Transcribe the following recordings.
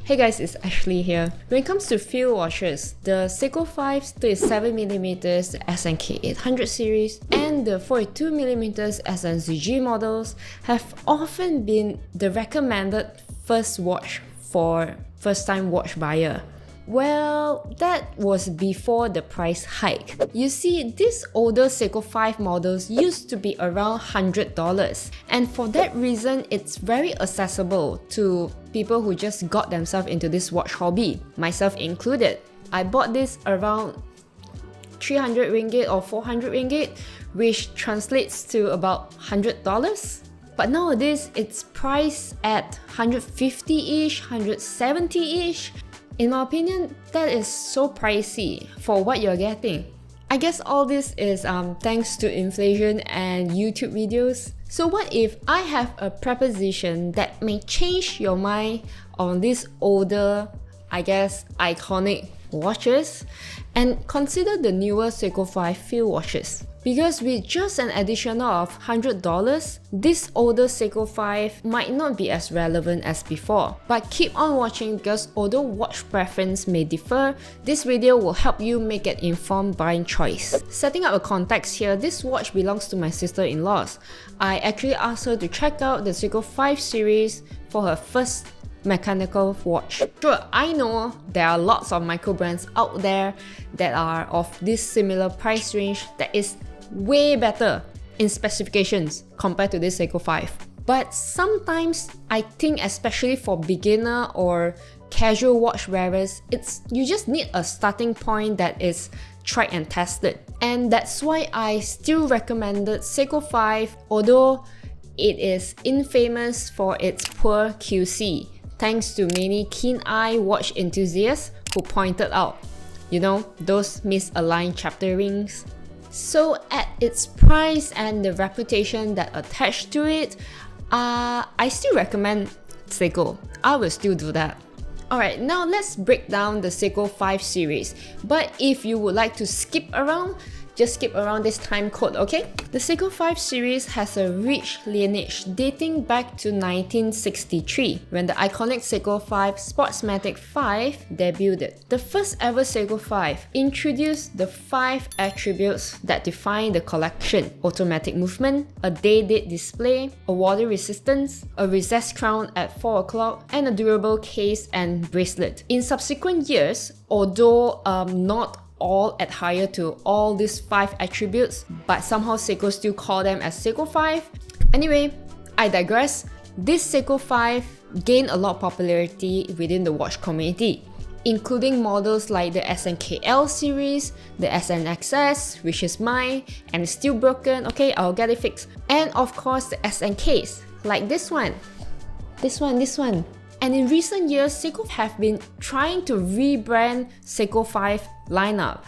Hey guys, it's Ashley here. When it comes to field watches, the Seiko 5 37mm SNK800 series and the 42mm SNZG models have often been the recommended first watch for first-time watch buyer. Well, that was before the price hike. You see, these older Seiko 5 models used to be around $100, and for that reason, it's very accessible to people who just got themselves into this watch hobby, myself included. I bought this around 300 ringgit or 400 ringgit, which translates to about $100. But nowadays, it's priced at 150-ish, 170-ish. In my opinion, that is so pricey for what you're getting. I guess all this is thanks to inflation and YouTube videos. So what if I have a proposition that may change your mind on these older, I guess, iconic watches and consider the newer Seiko 5 field watches? Because with just an additional of $100, this older Seiko 5 might not be as relevant as before. But keep on watching because although watch preference may differ, this video will help you make an informed buying choice. Setting up a context here, this watch belongs to my sister-in-law's. I actually asked her to check out the Seiko 5 series for her first mechanical watch. Sure, I know there are lots of micro brands out there that are of this similar price range that is way better in specifications compared to this Seiko 5. But sometimes I think, especially for beginner or casual watch wearers, you just need a starting point that is tried and tested. And that's why I still recommended Seiko 5, although it is infamous for its poor QC, thanks to many keen-eye watch enthusiasts who pointed out, those misaligned chapter rings. So at its price and the reputation that attached to it, I still recommend Seiko. I will still do that. Alright, now let's break down the Seiko 5 series. But if you would like to skip around, just skip around this time code, okay? The Seiko 5 series has a rich lineage dating back to 1963 when the iconic Seiko 5 Sportsmatic 5 debuted. The first ever Seiko 5 introduced the 5 attributes that define the collection: automatic movement, a day-date display, a water resistance, a recessed crown at 4 o'clock, and a durable case and bracelet. In subsequent years, although not all adhere to all these 5 attributes, but somehow Seiko still call them as Seiko 5. Anyway, I digress. This Seiko 5 gained a lot of popularity within the watch community, including models like the SNKL series, the SNXS, which is mine, and it's still broken, okay, I'll get it fixed. And of course the SNKs, like this one. And in recent years, Seiko have been trying to rebrand Seiko 5 lineup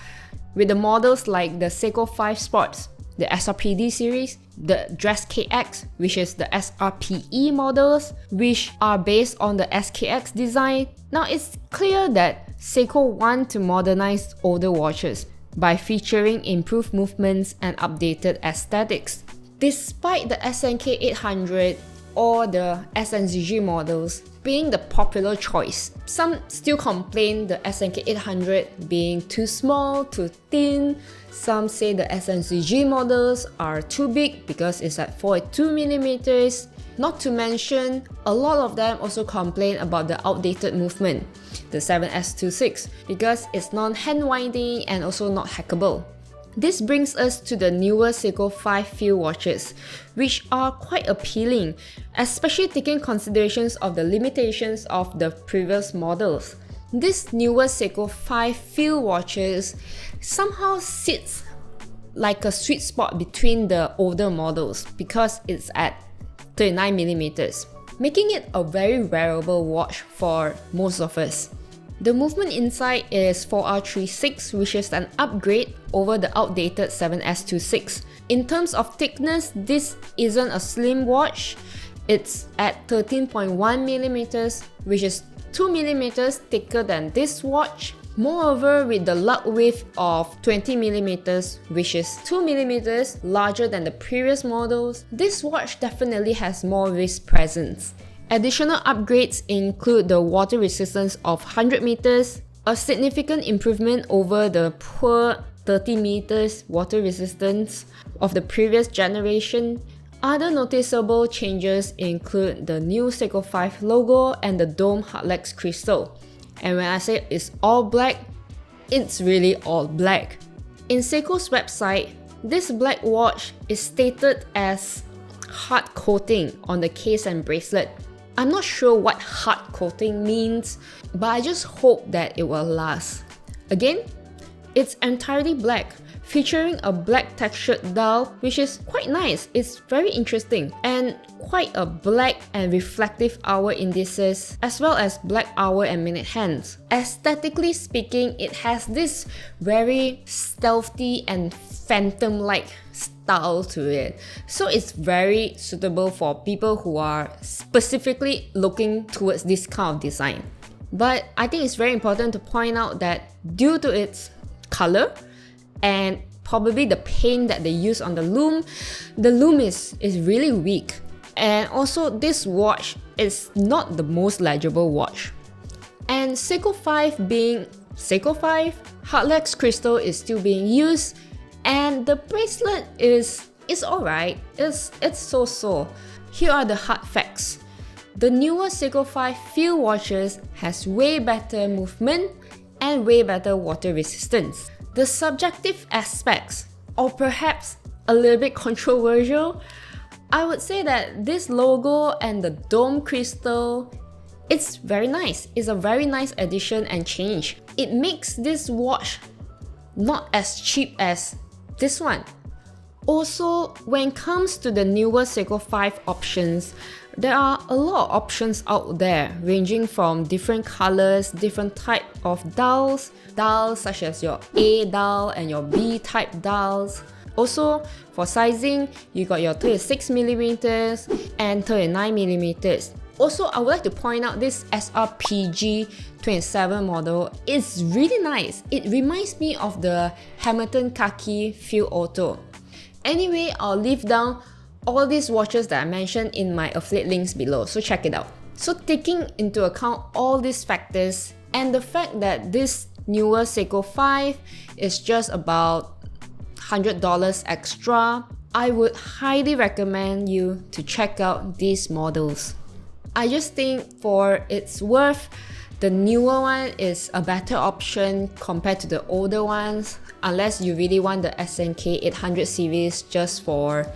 with the models like the Seiko 5 Sports, the SRPD series, the Dress KX, which is the SRPE models, which are based on the SKX design. Now it's clear that Seiko want to modernize older watches by featuring improved movements and updated aesthetics. Despite the SNK800 or the SNZG models being the popular choice, some still complain the SNK800 being too small, too thin. Some say the SNZG models are too big because it's at 42mm. Not to mention, a lot of them also complain about the outdated movement, the 7S26, because it's non-hand winding and also not hackable. This brings us to the newer Seiko 5 field watches, which are quite appealing, especially taking considerations of the limitations of the previous models. This newer Seiko 5 field watches somehow sits like a sweet spot between the older models because it's at 39mm, making it a very wearable watch for most of us. The movement inside is 4R36, which is an upgrade over the outdated 7S26. In terms of thickness, this isn't a slim watch. It's at 13.1mm, which is 2mm thicker than this watch. Moreover, with the lug width of 20mm, which is 2mm larger than the previous models, this watch definitely has more wrist presence. Additional upgrades include the water resistance of 100 meters, a significant improvement over the poor 30 meters water resistance of the previous generation. Other noticeable changes include the new Seiko 5 logo and the dome hardlex crystal. And when I say it's all black, it's really all black. In Seiko's website, this black watch is stated as hard coating on the case and bracelet. I'm not sure what hard coating means, but I just hope that it will last. Again, it's entirely black, featuring a black textured dial, which is quite nice. It's very interesting, and quite a black and reflective hour indices, as well as black hour and minute hands. Aesthetically speaking, it has this very stealthy and phantom-like style to it. So it's very suitable for people who are specifically looking towards this kind of design. But I think it's very important to point out that due to its color and probably the paint that they use on the loom is really weak. And also this watch is not the most legible watch. And Seiko 5 being Seiko 5, hardlex crystal is still being used, and the bracelet is alright. It's so-so. Here are the hard facts. The newer Seiko 5 field watches has way better movement and way better water resistance. The subjective aspects, or perhaps a little bit controversial, I would say that this logo and the dome crystal, it's very nice. It's a very nice addition and change. It makes this watch not as cheap as this one. Also, when it comes to the newer Seiko 5 options, there are a lot of options out there, ranging from different colors, different type of dials such as your A dial and your B type dials. Also, for sizing, you got your 36mm and 39mm. Also, I would like to point out this SRPJ09 model is really nice. It reminds me of the Hamilton Khaki Field Auto. Anyway, I'll leave down all these watches that I mentioned in my affiliate links below, so check it out. So taking into account all these factors and the fact that this newer Seiko 5 is just about $100 extra, I would highly recommend you to check out these models. I just think for its worth, the newer one is a better option compared to the older ones, unless you really want the SNK800 series just for,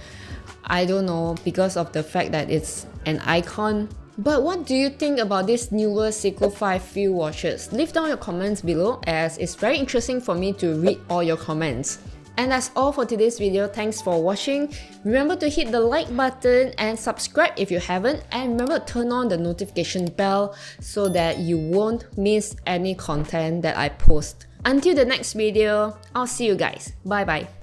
I don't know, because of the fact that it's an icon. But what do you think about this newer Seiko 5 field watches? Leave down your comments below, as it's very interesting for me to read all your comments. And that's all for today's video. Thanks for watching. Remember to hit the like button and subscribe if you haven't, and remember to turn on the notification bell so that you won't miss any content that I post. Until the next video, I'll see you guys. Bye bye.